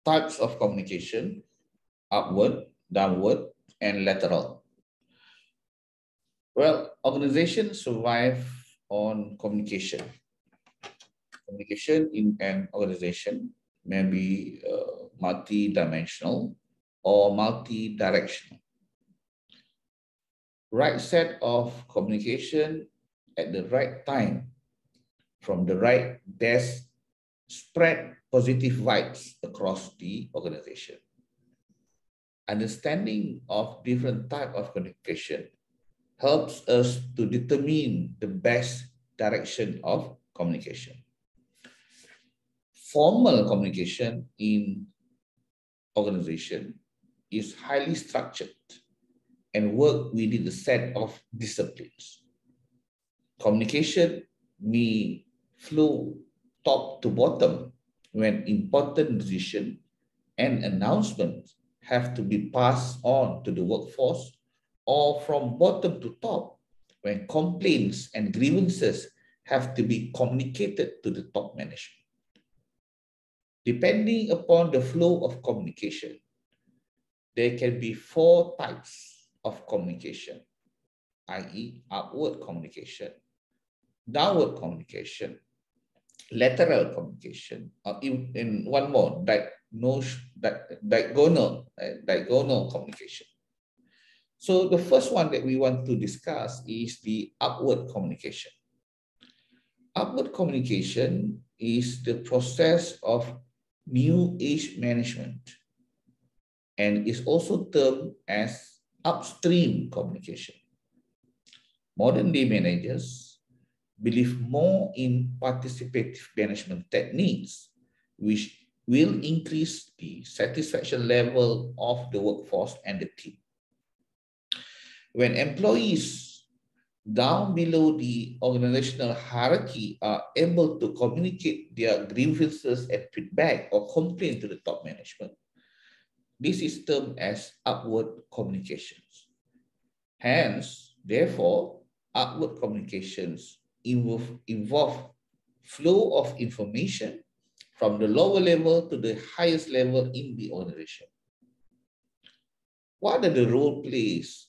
types of communication: upward, downward, and lateral. Well, organizations survive on communication. Communication in an organization may be multi-dimensional or multi-directional. Right set of communication at the right time from the right desk spread positive vibes across the organization. Understanding of different type of communication helps us to determine the best direction of communication. Formal communication in organization is highly structured and work within the set of disciplines. Communication may flow top to bottom when important decisions and announcements have to be passed on to the workforce, or from bottom to top when complaints and grievances have to be communicated to the top management. Depending upon the flow of communication, there can be 4 types of communication, i.e. upward communication, downward communication, lateral communication, or in one more, diagonal communication. So the first one that we want to discuss is the upward communication. Upward communication is the process of new age management and is also termed as upstream communication. Modern day managers believe more in participative management techniques, which will increase the satisfaction level of the workforce and the team. When employees down below the organizational hierarchy are able to communicate their grievances and feedback or complaint to the top management, this is termed as upward communications. Hence, therefore, upward communications involve flow of information from the lower level to the highest level in the organization. What are the role plays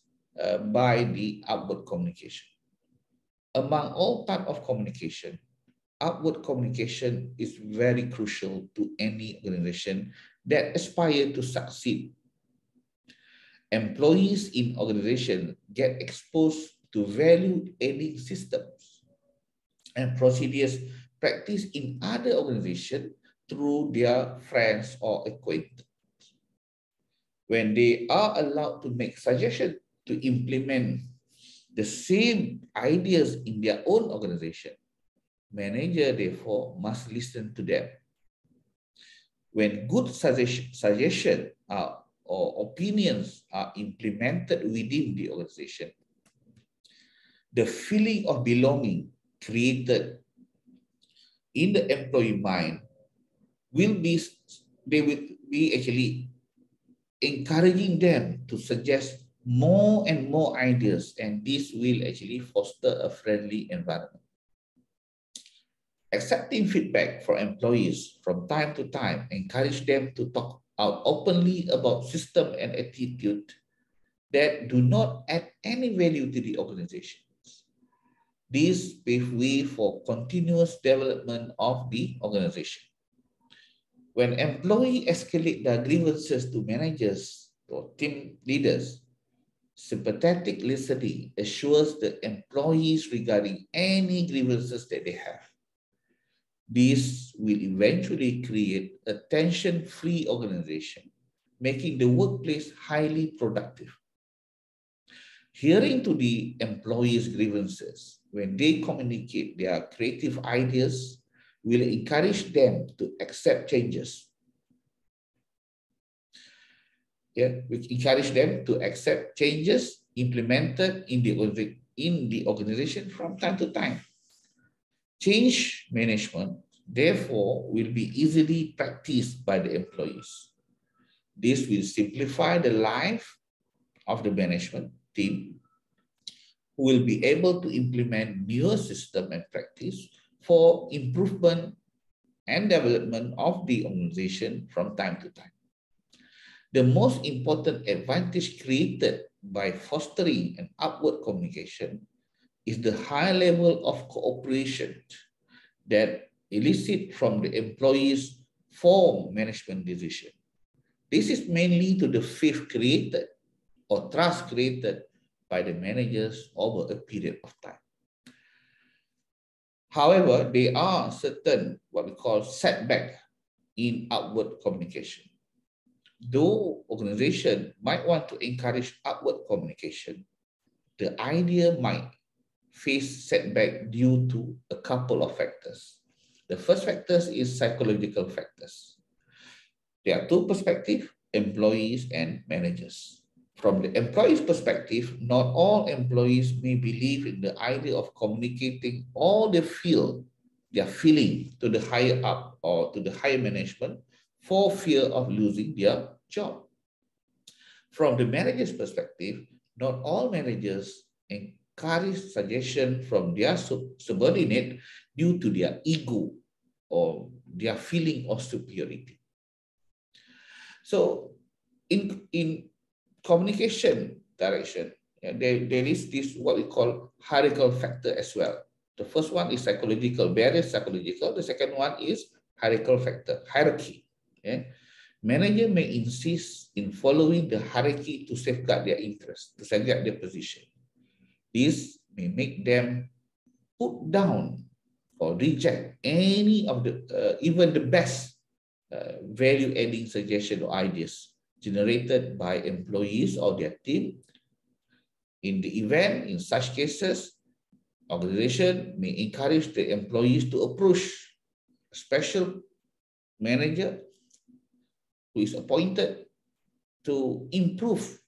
by the upward communication? Among all types of communication, upward communication is very crucial to any organization that aspire to succeed. Employees in organization get exposed to value-adding systems and procedures practiced in other organizations through their friends or acquaintances. When they are allowed to make suggestions to implement the same ideas in their own organization, manager therefore must listen to them. When good suggestions or opinions are implemented within the organization, the feeling of belonging created in the employee mind will be actually encouraging them to suggest more and more ideas, and this will actually foster a friendly environment. Accepting feedback from employees from time to time encourage them to talk out openly about system and attitude that do not add any value to the organization. This paves way for continuous development of the organization. When employees escalate their grievances to managers or team leaders, sympathetic listening assures the employees regarding any grievances that they have. This will eventually create a tension-free organization, making the workplace highly productive. Hearing to the employees' grievances when they communicate their creative ideas will encourage them to accept changes. Which encourage them to accept changes implemented in the organization from time to time. Change management, therefore, will be easily practiced by the employees. This will simplify the life of the management team, who will be able to implement newer system and practice for improvement and development of the organization from time to time. The most important advantage created by fostering an upward communication is the high level of cooperation that elicit from the employees for management decision. This is mainly to the faith created or trust created by the managers over a period of time. However, there are certain what we call setback in outward communication. Though organization might want to encourage upward communication, the idea might face setback due to a couple of factors. The first factor is psychological factors. There are two perspectives, employees and managers. From the employee's perspective, not all employees may believe in the idea of communicating all they feel, their feeling to the higher up or to the higher management for fear of losing their job. From the manager's perspective, not all managers encourage suggestion from their subordinate due to their ego or their feeling of superiority. So in communication direction, there is this what we call hierarchical factor as well. The first one is psychological, barrier psychological. The second one is hierarchical factor, hierarchy. Okay? Manager may insist in following the hierarchy to safeguard their interests, to safeguard their position. This may make them put down or reject any of the, even the best value-adding suggestion or ideas generated by employees or their team. In the event, in such cases, organization may encourage the employees to approach a special manager who is appointed to improve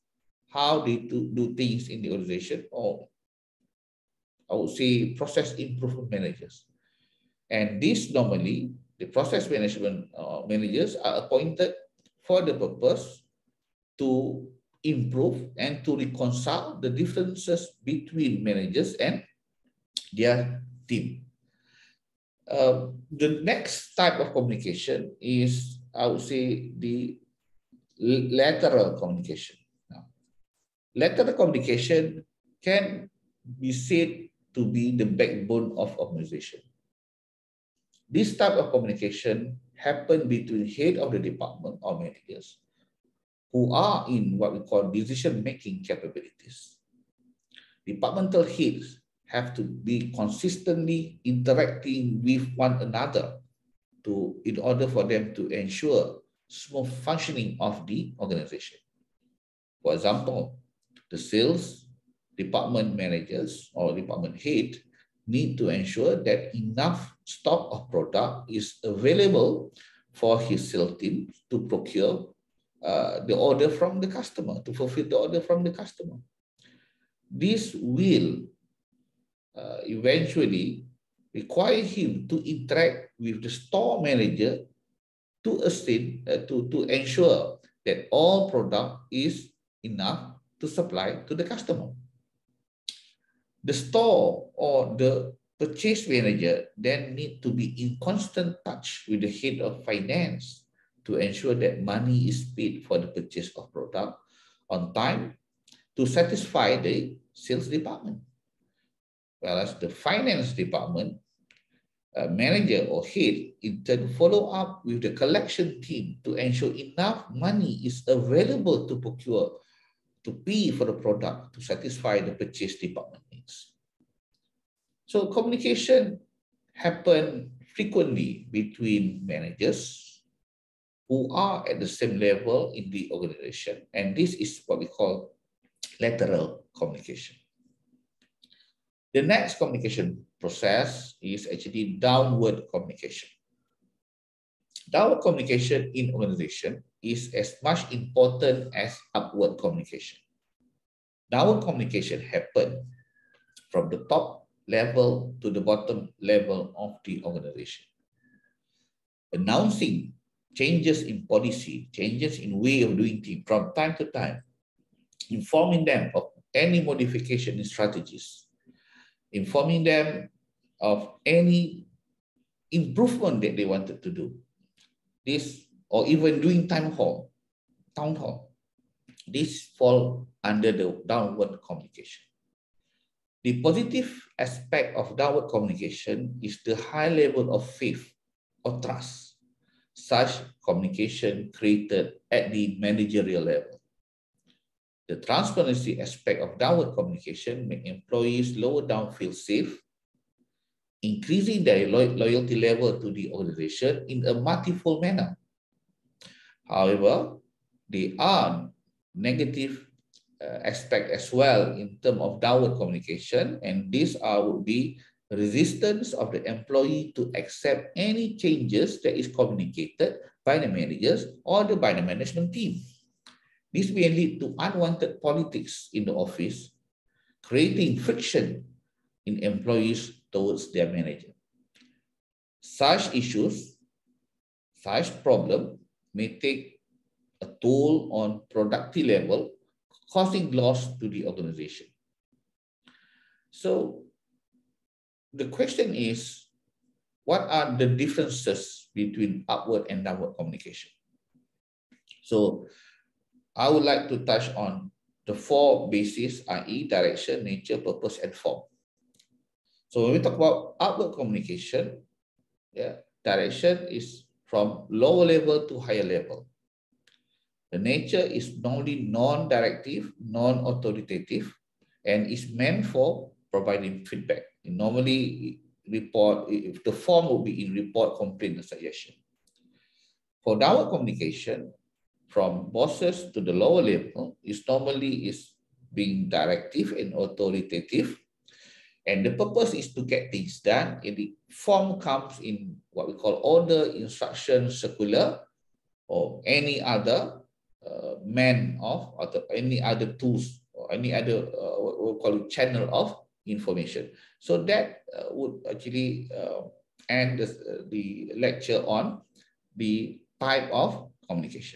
how they do things in the organization, or I would say process improvement managers. And this normally, the process management managers are appointed for the purpose to improve and to reconcile the differences between managers and their team. The next type of communication is, I would say, the lateral communication. Now, lateral communication can be said to be the backbone of organization. This type of communication happens between head of the department or managers who are in what we call decision-making capabilities. Departmental heads have to be consistently interacting with one another in order for them to ensure smooth functioning of the organization. For example, the sales department managers or department head need to ensure that enough stock of product is available for his sales team to procure the order from the customer, to fulfill the order from the customer. This will eventually require him to interact with the store manager to ensure that all product is enough to supply to the customer. The store or the purchase manager then need to be in constant touch with the head of finance to ensure that money is paid for the purchase of product on time to satisfy the sales department. Whereas the finance department manager or head in turn follow up with the collection team to ensure enough money is available to procure, to pay for the product to satisfy the purchase department needs. So communication happens frequently between managers who are at the same level in the organization, and this is what we call lateral communication. The next communication process is actually downward communication. Downward communication in organization is as much important as upward communication. Downward communication happens from the top level to the bottom level of the organization. Announcing changes in policy, changes in way of doing things from time to time, informing them of any modification in strategies, informing them of any improvement that they wanted to do. This, or even doing town hall, this fall under the downward communication. The positive aspect of downward communication is the high level of faith or trust such communication created at the managerial level. The transparency aspect of downward communication makes employees lower down feel safe, increasing their loyalty level to the organization in a multifold manner. However, there are negative aspect as well in terms of downward communication, and these would be resistance of the employee to accept any changes that is communicated by the managers or by the management team. This may lead to unwanted politics in the office, creating friction in employees towards their manager. Such issues, such problem may take a toll on productivity level, causing loss to the organization. So the question is, what are the differences between upward and downward communication? So I would like to touch on the four bases, i.e. direction, nature, purpose, and form. So when we talk about upward communication, direction is from lower level to higher level. The nature is normally non-directive, non-authoritative, and is meant for providing feedback. Normally, the form will be in report, complaint, and suggestion. For downward communication, from bosses to the lower level, normally being directive and authoritative. And the purpose is to get things done. And the form comes in what we call order, instruction, circular, or any other any other tools or any other what we call it, channel of information. So that would actually end the lecture on the type of communication.